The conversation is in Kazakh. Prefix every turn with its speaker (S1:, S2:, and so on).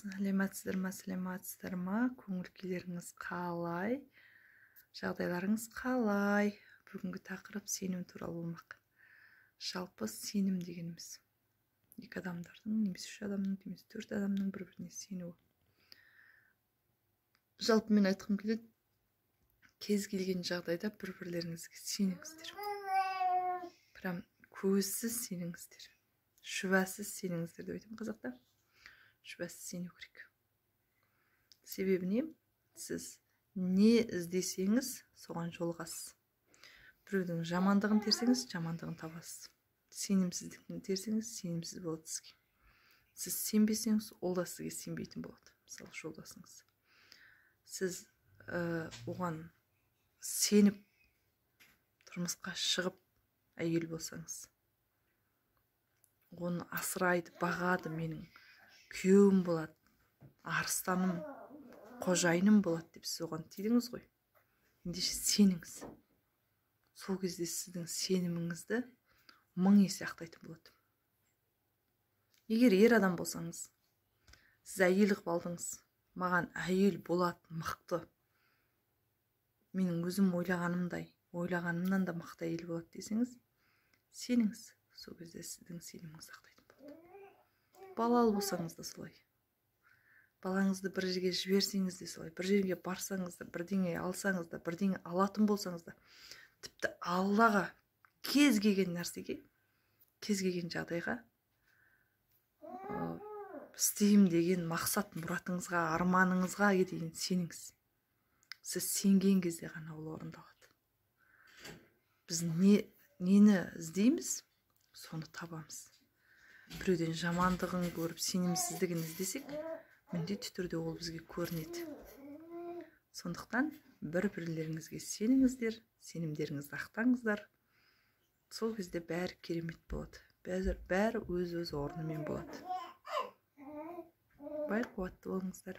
S1: Сәлеметсіздер ма? Көңіл күйлеріңіз қалай? Жағдайларыңыз қалай? Бүгінгі тақырып сенім туралы болмақ. Жалпы сенім дегеніміз екі адамдардың, немесе үш адамның, немесе төрт адамның бір-біріне сенуі. Жалпы мен айтқым келеді, кез келген жағдайда бір-бірлеріңізге сеніңіздер. Прям көзсіз сеніңіздер. Шүбәсіз сеніңіздер деп айтамын қазақта. Шүбәсіз сену керек. Себебі не? Сіз не іздесеңіз, соған жолығасыз. Біреудің жамандығын терсеңіз, жамандығын табасыз. Сенімсіздікін терсеңіз, сенімсіз болады сізге. Сіз сенбесеңіз, ол да сізге сенбейтін болады. Мысалы, жолдасыңыз. Сіз оған сеніп тұрмысқа шығып әйел болсаңыз, оны асырайды, бағады, менің күйеуім болады, арыстаным, қожайыным болады деп сіз оған тидіңіз ғой. Ендеше сеніңіз. Сол кезде сіздің сеніміңізді 1000 есе ақтайтын болады. Егер ер адам болсаңыз, сіз әйел қылып алдыңыз, маған әйел болады, мықты, менің өзім ойлағанымнан да мықты әйел болады десеңіз, сеніңіз. Сол кезде сіздің сеніміңіз ақтайтын болады. Балалы болсаңыз да солай. Балаңызды бір жерге жіберсеңіз де солай. Бір жерге барсаңыз да, бірдеңе алсаңыз да, бірдеңе алатын болсаңыз да, тіпті Аллаға кез келген нәрсеге, кез келген жағдайға істеймін деген мақсат мұратыңызға, арманыңызға дейін сеніңіз. Сіз сенген кезде ғана ол орындалады. Біз нені іздейміз, соны табамыз. Біреуден жамандығын көріп, сенімсіздігін іздесек, міндетті түрде ол бізге көрінеді. Сондықтан бір-бірлеріңізге сеніңіздер, сенімдеріңізді ақтаңыздар. Сол кезде бәрі керемет болады. Бәрі өз орнымен болады. Бай қуатты болыңыздар.